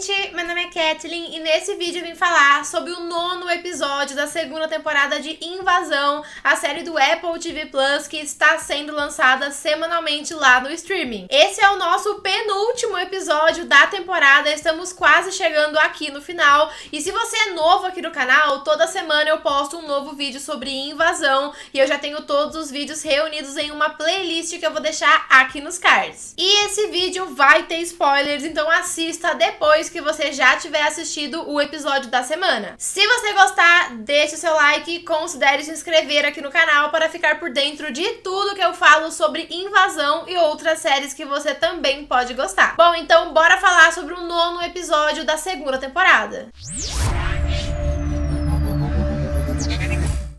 gente, meu nome é Kathleen e nesse vídeo eu vim falar sobre o 9º episódio da segunda temporada de Invasão, a série do Apple TV Plus que está sendo lançada semanalmente lá no streaming. Esse é o nosso penúltimo episódio da temporada, estamos quase chegando aqui no final e se você é novo aqui no canal, toda semana eu posto um novo vídeo sobre Invasão e eu já tenho todos os vídeos reunidos em uma playlist que eu vou deixar aqui nos cards. E esse vídeo vai ter spoilers, então assista depois que você já tiver assistido o episódio da semana. Se você gostar, deixe o seu like e considere se inscrever aqui no canal para ficar por dentro de tudo que eu falo sobre Invasão e outras séries que você também pode gostar. Bom, então bora falar sobre o 9º episódio da segunda temporada.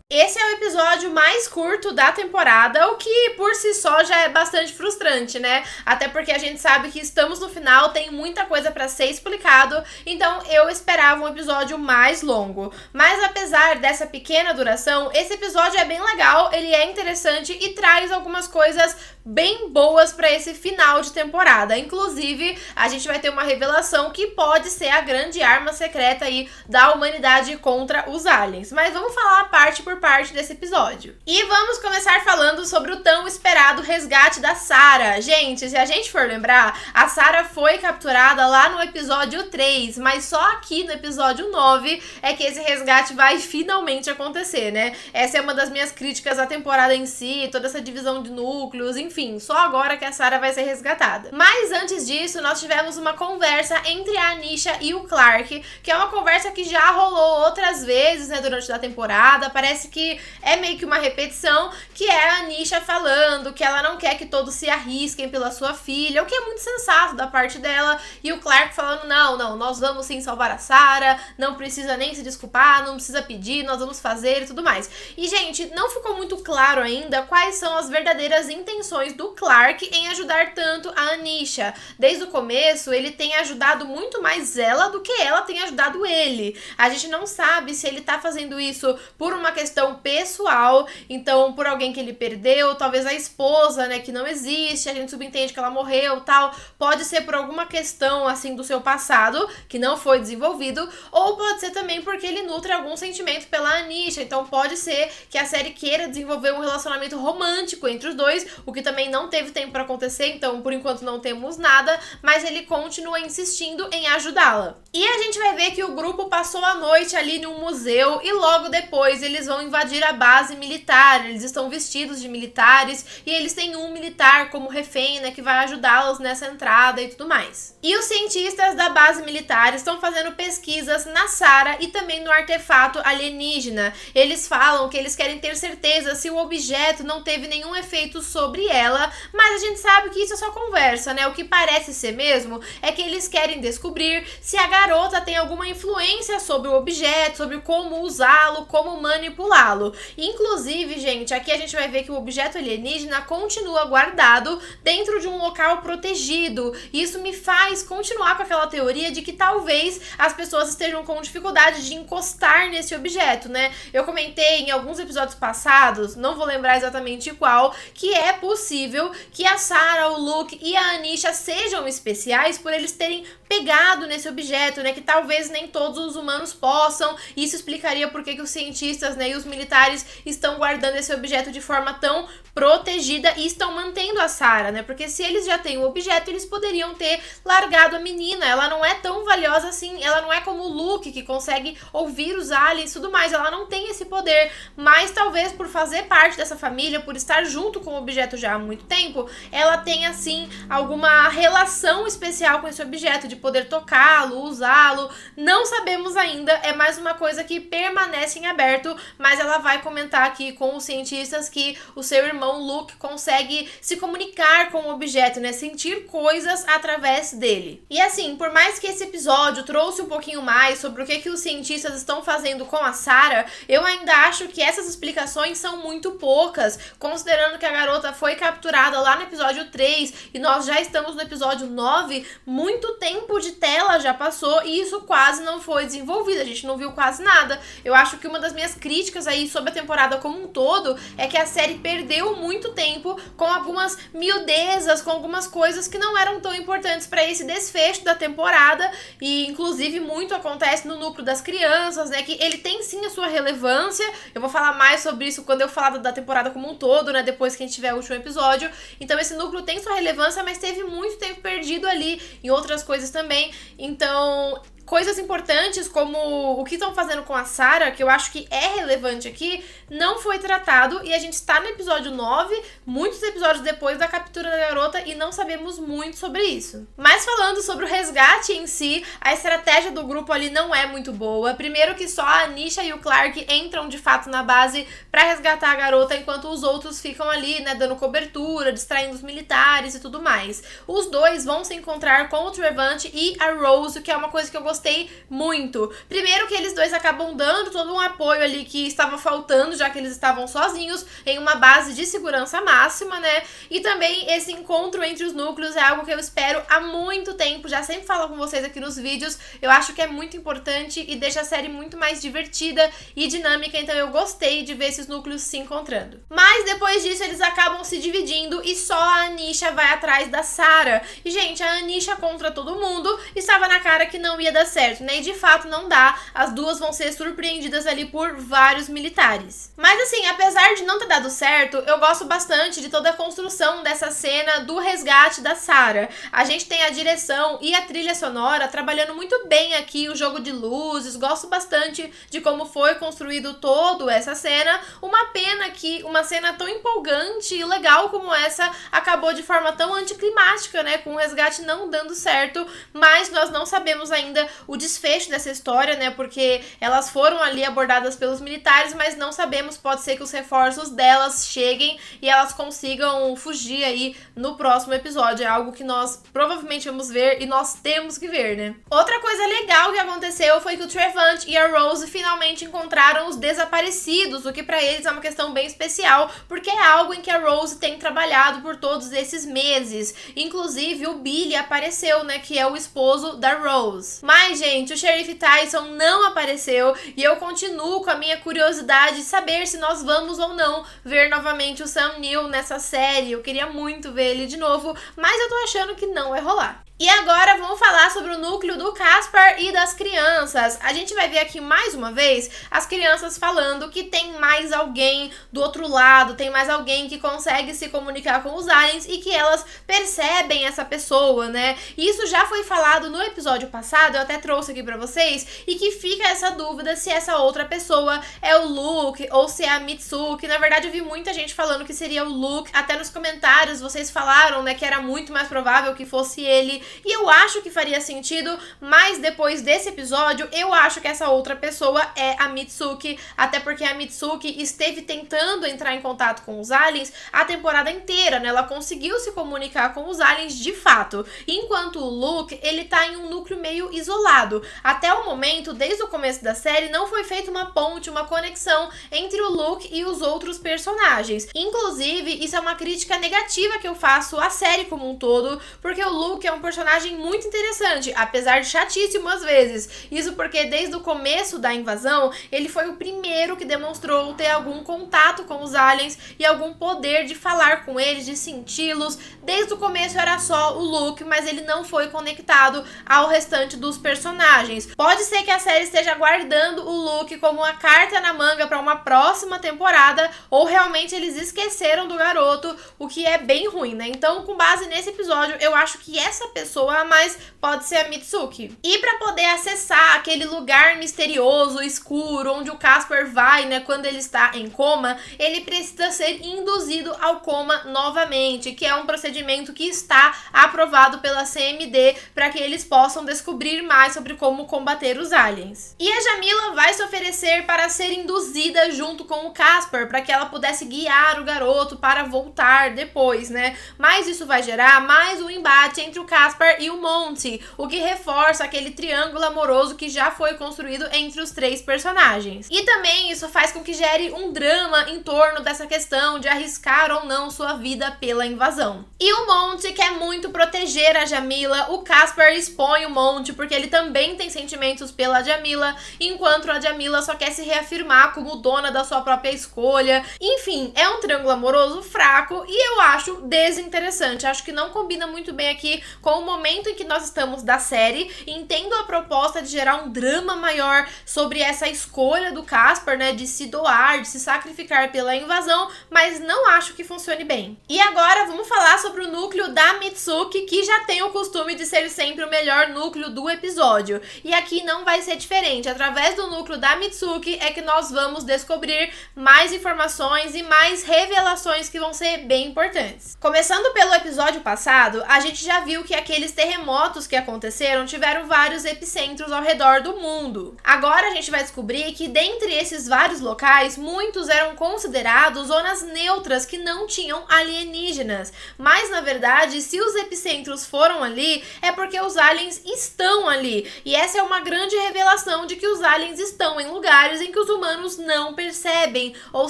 Esse é o episódio mais curto da temporada, o que por si só já é bastante frustrante, né? Até porque a gente sabe que estamos no final, tem muita coisa pra ser explicado, então eu esperava um episódio mais longo. Mas apesar dessa pequena duração, esse episódio é bem legal, ele é interessante e traz algumas coisas bem boas pra esse final de temporada. Inclusive, a gente vai ter uma revelação que pode ser a grande arma secreta aí da humanidade contra os aliens. Mas vamos falar parte por parte desse episódio. E vamos começar falando sobre o tão esperado resgate da Sarah. Gente, se a gente for lembrar, a Sarah foi capturada lá no episódio 3, mas só aqui no episódio 9 é que esse resgate vai finalmente acontecer, né? Essa é uma das minhas críticas à temporada em si, toda essa divisão de núcleos, enfim, só agora que a Sarah vai ser resgatada. Mas antes disso, nós tivemos uma conversa entre a Anisha e o Clark, que é uma conversa que já rolou outras vezes, né, durante a temporada. Parece que é meio que uma repetição, que é a Anisha falando que ela não quer que todos se arrisquem pela sua filha, o que é muito sensato da parte dela, e o Clark falando, não, nós vamos sim salvar a Sarah, não precisa nem se desculpar, não precisa pedir, nós vamos fazer e tudo mais. E, gente, não ficou muito claro ainda quais são as verdadeiras intenções do Clark em ajudar tanto a Anisha. Desde o começo, ele tem ajudado muito mais ela do que ela tem ajudado ele. A gente não sabe se ele tá fazendo isso por uma questão pessoal, então por alguém que ele perdeu, talvez a esposa, né, que não existe, a gente subentende que ela morreu, tal, pode ser por alguma questão, assim, do seu passado, que não foi desenvolvido, ou pode ser também porque ele nutre algum sentimento pela Anisha, então pode ser que a série queira desenvolver um relacionamento romântico entre os dois, o que também não teve tempo pra acontecer, então por enquanto não temos nada, mas ele continua insistindo em ajudá-la. E a gente vai ver que o grupo passou a noite ali num museu e logo depois eles vão invadir a base militar, eles estão vestidos de militares e eles têm um militar como refém, né, que vai ajudá-los nessa entrada e tudo mais. E os cientistas da base militar estão fazendo pesquisas na Sarah e também no artefato alienígena. Eles falam que eles querem ter certeza se o objeto não teve nenhum efeito sobre ela, mas a gente sabe que isso é só conversa, né? O que parece ser mesmo é que eles querem descobrir se a garota tem alguma influência sobre o objeto, sobre como usá-lo, como manipulá-lo. Inclusive, gente, aqui a gente vai ver que o objeto alienígena continua guardado dentro de um local protegido. E isso me faz continuar com aquela teoria de que talvez as pessoas estejam com dificuldade de encostar nesse objeto, né? Eu comentei em alguns episódios passados, não vou lembrar exatamente qual, que é possível que a Sarah, o Luke e a Anisha sejam especiais por eles terem pegado nesse objeto, né, que talvez nem todos os humanos possam. Isso explicaria por que os cientistas, né, e os militares estão guardando esse objeto de forma tão protegida e estão mantendo a Sarah, né, porque se eles já têm o objeto, eles poderiam ter largado a menina. Ela não é tão valiosa assim, ela não é como o Luke, que consegue ouvir os aliens e tudo mais, ela não tem esse poder, mas talvez por fazer parte dessa família, por estar junto com o objeto já há muito tempo, ela tem, assim, alguma relação especial com esse objeto, de poder tocá-lo, usá-lo. Não sabemos ainda, é mais uma coisa que permanece em aberto, mas ela vai comentar aqui com os cientistas que o seu irmão Luke consegue se comunicar com o objeto, né, sentir coisas através dele. E assim, por mais que esse episódio trouxe um pouquinho mais sobre o que os cientistas estão fazendo com a Sarah, eu ainda acho que essas explicações são muito poucas, considerando que a garota foi capturada lá no episódio 3 e nós já estamos no episódio 9, muito tempo de tela já passou e isso quase não foi desenvolvido, a gente não viu quase nada. Eu acho que uma das minhas críticas críticas aí sobre a temporada como um todo é que a série perdeu muito tempo com algumas miudezas, com algumas coisas que não eram tão importantes para esse desfecho da temporada, e inclusive muito acontece no núcleo das crianças, né, que ele tem sim a sua relevância. Eu vou falar mais sobre isso quando eu falar da temporada como um todo, né, depois que a gente tiver o último episódio. Então esse núcleo tem sua relevância, mas teve muito tempo perdido ali em outras coisas também. Então, coisas importantes como o que estão fazendo com a Sarah, que eu acho que é relevante aqui, não foi tratado, e a gente está no episódio 9, muitos episódios depois da captura da garota, e não sabemos muito sobre isso. Mas falando sobre o resgate em si, a estratégia do grupo ali não é muito boa. Primeiro que só a Anisha e o Clark entram de fato na base para resgatar a garota, enquanto os outros ficam ali, né, dando cobertura, distraindo os militares e tudo mais. Os dois vão se encontrar com o Trevante e a Rose, que é uma coisa que eu gostei muito. Primeiro que eles dois acabam dando todo um apoio ali que estava faltando, já que eles estavam sozinhos em uma base de segurança máxima, né? E também esse encontro entre os núcleos é algo que eu espero há muito tempo, já sempre falo com vocês aqui nos vídeos. Eu acho que é muito importante e deixa a série muito mais divertida e dinâmica, então eu gostei de ver esses núcleos se encontrando. Mas depois disso eles acabam se dividindo e só a Anisha vai atrás da Sarah. E gente, a Anisha contra todo mundo estava na cara que não ia dar certo, né? E de fato não dá. As duas vão ser surpreendidas ali por vários militares. Mas assim, apesar de não ter dado certo, eu gosto bastante de toda a construção dessa cena do resgate da Sarah. A gente tem a direção e a trilha sonora trabalhando muito bem aqui, o jogo de luzes. Gosto bastante de como foi construído todo essa cena. Uma pena que uma cena tão empolgante e legal como essa acabou de forma tão anticlimática, né? Com o resgate não dando certo, mas nós não sabemos ainda o desfecho dessa história, né? Porque elas foram ali abordadas pelos militares, mas não sabemos, pode ser que os reforços delas cheguem e elas consigam fugir aí no próximo episódio. É algo que nós provavelmente vamos ver e nós temos que ver, né? Outra coisa legal que aconteceu foi que o Trevante e a Rose finalmente encontraram os desaparecidos, o que pra eles é uma questão bem especial, porque é algo em que a Rose tem trabalhado por todos esses meses. Inclusive o Billy apareceu, né? Que é o esposo da Rose. Mas, gente, o Sheriff Tyson não apareceu e eu continuo com a minha curiosidade de saber se nós vamos ou não ver novamente o Sam Neill nessa série. Eu queria muito ver ele de novo, mas eu tô achando que não vai rolar. E agora vamos falar sobre o núcleo do Caspar e das crianças. A gente vai ver aqui mais uma vez as crianças falando que tem mais alguém do outro lado, tem mais alguém que consegue se comunicar com os aliens e que elas percebem essa pessoa, né? Isso já foi falado no episódio passado, eu até trouxe aqui pra vocês, e que fica essa dúvida se essa outra pessoa é o Luke ou se é a Mitsuki. Na verdade eu vi muita gente falando que seria o Luke, até nos comentários vocês falaram, né, que era muito mais provável que fosse ele. E eu acho que faria sentido, mas depois desse episódio, eu acho que essa outra pessoa é a Mitsuki, até porque a Mitsuki esteve tentando entrar em contato com os aliens a temporada inteira, né? Ela conseguiu se comunicar com os aliens de fato, enquanto o Luke, ele tá em um núcleo meio isolado. Até o momento, desde o começo da série, não foi feita uma ponte, uma conexão entre o Luke e os outros personagens. Inclusive, isso é uma crítica negativa que eu faço à série como um todo, porque o Luke é um personagem muito interessante, apesar de chatíssimo às vezes. Isso porque desde o começo da invasão, ele foi o primeiro que demonstrou ter algum contato com os aliens e algum poder de falar com eles, de senti-los. Desde o começo era só o Luke, mas ele não foi conectado ao restante dos personagens. Pode ser que a série esteja guardando o Luke como uma carta na manga para uma próxima temporada, ou realmente eles esqueceram do garoto, o que é bem ruim, né? Então, com base nesse episódio, eu acho que essa pessoa a mais pode ser a Mitsuki. E para poder acessar aquele lugar misterioso, escuro, onde o Caspar vai, né, quando ele está em coma, ele precisa ser induzido ao coma novamente, que é um procedimento que está aprovado pela CMD para que eles possam descobrir mais sobre como combater os aliens. E a Jamila vai se oferecer para ser induzida junto com o Caspar, para que ela pudesse guiar o garoto para voltar depois, né? Mas isso vai gerar mais um embate entre o Caspar Caspar e o Monty, o que reforça aquele triângulo amoroso que já foi construído entre os três personagens. E também isso faz com que gere um drama em torno dessa questão de arriscar ou não sua vida pela invasão. E o Monty quer muito proteger a Jamila, o Caspar expõe o Monty porque ele também tem sentimentos pela Jamila, enquanto a Jamila só quer se reafirmar como dona da sua própria escolha. Enfim, é um triângulo amoroso fraco e eu acho desinteressante. Acho que não combina muito bem aqui com o momento em que nós estamos da série. Entendo a proposta de gerar um drama maior sobre essa escolha do Caspar, né, de se doar, de se sacrificar pela invasão, mas não acho que funcione bem. E agora vamos falar sobre o núcleo da Mitsuki, que já tem o costume de ser sempre o melhor núcleo do episódio. E aqui não vai ser diferente. Através do núcleo da Mitsuki é que nós vamos descobrir mais informações e mais revelações que vão ser bem importantes. Começando pelo episódio passado, a gente já viu que aqueles terremotos que aconteceram tiveram vários epicentros ao redor do mundo. Agora a gente vai descobrir que dentre esses vários locais, muitos eram considerados zonas neutras que não tinham alienígenas. Mas na verdade, se os epicentros foram ali, é porque os aliens estão ali. E essa é uma grande revelação de que os aliens estão em lugares em que os humanos não percebem, ou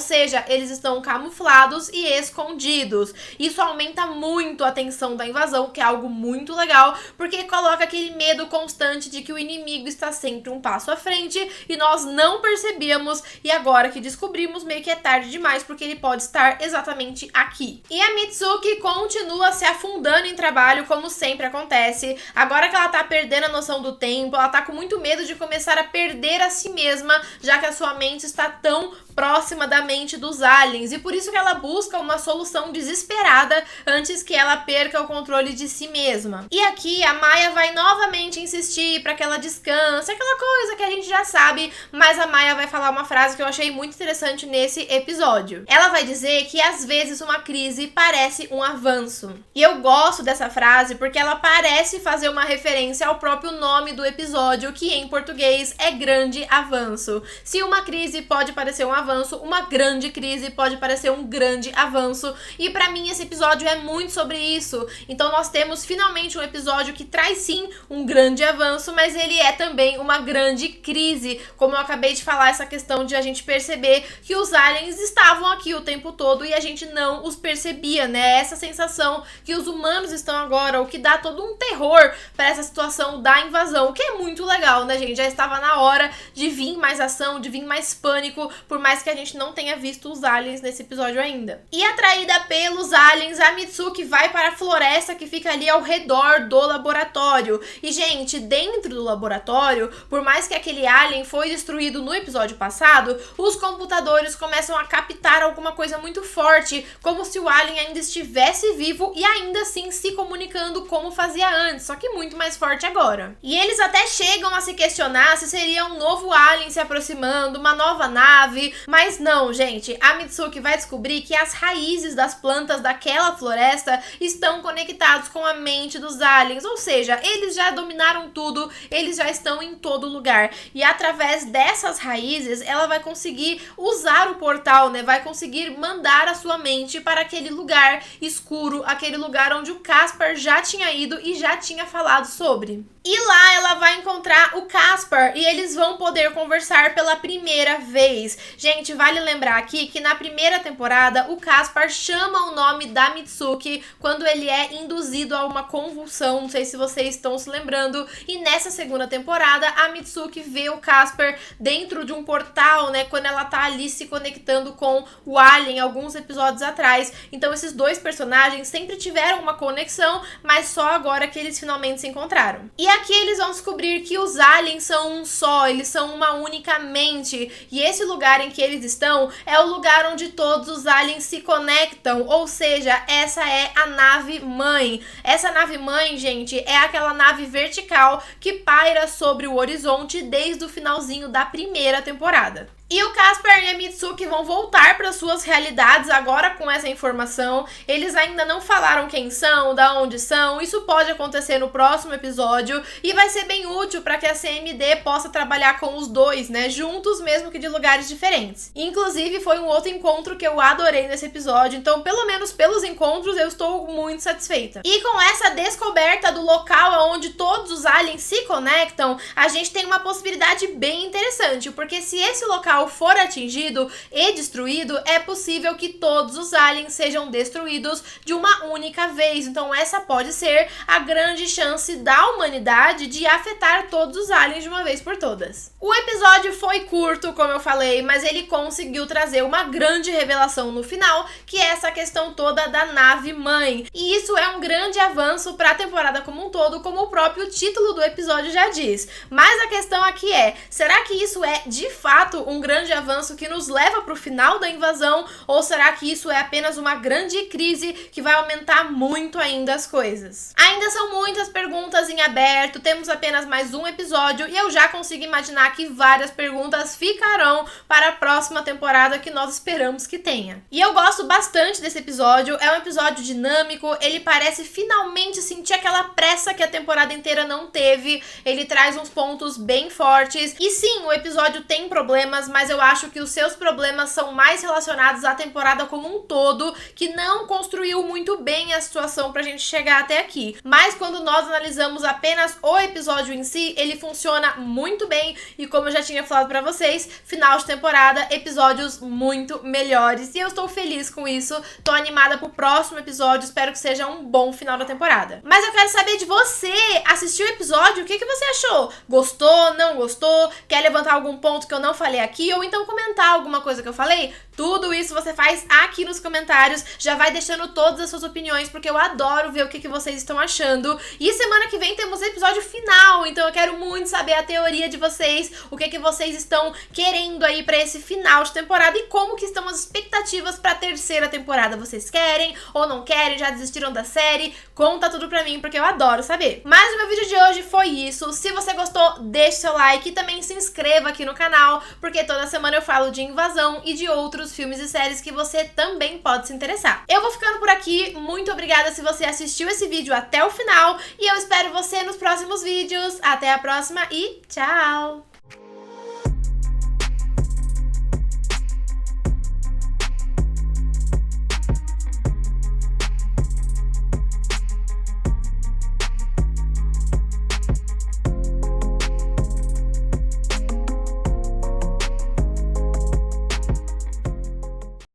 seja, eles estão camuflados e escondidos. Isso aumenta muito a tensão da invasão, que é algo muito legal, porque coloca aquele medo constante de que o inimigo está sempre um passo à frente e nós não percebíamos, e agora que descobrimos, meio que é tarde demais, porque ele pode estar exatamente aqui. E a Mitsuki continua se afundando em trabalho, como sempre acontece. Agora que ela tá perdendo a noção do tempo, ela tá com muito medo de começar a perder a si mesma, já que a sua mente está tão próxima da mente dos aliens, e por isso que ela busca uma solução desesperada antes que ela perca o controle de si mesma. E aqui a Maya vai novamente insistir para que ela descanse, aquela coisa que a gente já sabe, mas a Maya vai falar uma frase que eu achei muito interessante nesse episódio. Ela vai dizer que às vezes uma crise parece um avanço. E eu gosto dessa frase porque ela parece fazer uma referência ao próprio nome do episódio, que em português é Grande Avanço. Se uma crise pode parecer um avanço, uma grande crise pode parecer um grande avanço, e pra mim esse episódio é muito sobre isso. Então nós temos finalmente um episódio que traz sim um grande avanço, mas ele é também uma grande crise, como eu acabei de falar, essa questão de a gente perceber que os aliens estavam aqui o tempo todo e a gente não os percebia, né? Essa sensação que os humanos estão agora, o que dá todo um terror pra essa situação da invasão, o que é muito legal, né, gente? Já estava na hora de vir mais ação, de vir mais pânico, por mais que a gente não tenha visto os aliens nesse episódio ainda. E atraída pelos aliens, a Mitsuki vai para a floresta que fica ali ao redor do laboratório. E, gente, dentro do laboratório, por mais que aquele alien foi destruído no episódio passado, os computadores começam a captar alguma coisa muito forte, como se o alien ainda estivesse vivo e ainda assim se comunicando como fazia antes, só que muito mais forte agora. E eles até chegam a se questionar se seria um novo alien se aproximando, uma nova nave, mas não, gente, a Mitsuki vai descobrir que as raízes das plantas daquela floresta estão conectados com a mente dos aliens, ou seja, eles já dominaram tudo, eles já estão em todo lugar, e através dessas raízes ela vai conseguir usar o portal, né, vai conseguir mandar a sua mente para aquele lugar escuro, aquele lugar onde o Caspar já tinha ido e já tinha falado sobre. E lá ela vai encontrar o Caspar e eles vão poder conversar pela primeira vez. Gente, vale lembrar aqui que na primeira temporada o Caspar chama o nome da Mitsuki quando ele é induzido a uma convulsão, não sei se vocês estão se lembrando. E nessa segunda temporada a Mitsuki vê o Caspar dentro de um portal, né, quando ela tá ali se conectando com o alien alguns episódios atrás. Então esses dois personagens sempre tiveram uma conexão, mas só agora que eles finalmente se encontraram. E aqui eles vão descobrir que os aliens são um só, eles são uma única mente, e esse lugar em que eles estão é o lugar onde todos os aliens se conectam, ou seja, essa é a nave mãe. Essa nave mãe, gente, é aquela nave vertical que paira sobre o horizonte desde o finalzinho da primeira temporada. E o Caspar e a Mitsuki vão voltar para suas realidades agora com essa informação. Eles ainda não falaram quem são, da onde são. Isso pode acontecer no próximo episódio e vai ser bem útil para que a CMD possa trabalhar com os dois, né, juntos, mesmo que de lugares diferentes. Inclusive, foi um outro encontro que eu adorei nesse episódio, então pelo menos pelos encontros eu estou muito satisfeita. E com essa descoberta do local onde todos os aliens se conectam, a gente tem uma possibilidade bem interessante, porque se esse local for atingido e destruído, é possível que todos os aliens sejam destruídos de uma única vez. Então essa pode ser a grande chance da humanidade de afetar todos os aliens de uma vez por todas. O episódio foi curto, como eu falei, mas ele conseguiu trazer uma grande revelação no final, que é essa questão toda da nave mãe. E isso é um grande avanço para a temporada como um todo, como o próprio título do episódio já diz. Mas a questão aqui é, será que isso é de fato um grande avanço que nos leva para o final da invasão, ou será que isso é apenas uma grande crise que vai aumentar muito ainda as coisas? Ainda são muitas perguntas em aberto, temos apenas mais um episódio e eu já consigo imaginar que várias perguntas ficarão para a próxima temporada que nós esperamos que tenha. E eu gosto bastante desse episódio, é um episódio dinâmico, ele parece finalmente sentir aquela pressa que a temporada inteira não teve, ele traz uns pontos bem fortes, e sim, o episódio tem problemas, mas eu acho que os seus problemas são mais relacionados à temporada como um todo, que não construiu muito bem a situação pra gente chegar até aqui. Mas quando nós analisamos apenas o episódio em si, ele funciona muito bem, e como eu já tinha falado pra vocês, final de temporada, episódios muito melhores, e eu estou feliz com isso, tô animada pro próximo episódio, espero que seja um bom final da temporada. Mas eu quero saber de você, assistiu o episódio, o que você achou? Gostou, não gostou? Quer levantar algum ponto que eu não falei aqui, ou então comentar alguma coisa que eu falei? Tudo isso você faz aqui nos comentários, já vai deixando todas as suas opiniões, porque eu adoro ver o que vocês estão achando. E semana que vem temos episódio final, então eu quero muito saber a teoria de vocês, o que vocês estão querendo aí pra esse final de temporada e como que estão as expectativas pra terceira temporada. Vocês querem ou não querem? Já desistiram da série? Conta tudo pra mim, porque eu adoro saber. Mas o meu vídeo de hoje foi isso. Se você gostou, deixe seu like e também se inscreva aqui no canal, porque toda semana eu falo de invasão e de outros filmes e séries que você também pode se interessar. Eu vou ficando por aqui, muito obrigada se você assistiu esse vídeo até o final e eu espero você nos próximos vídeos. Até a próxima e tchau!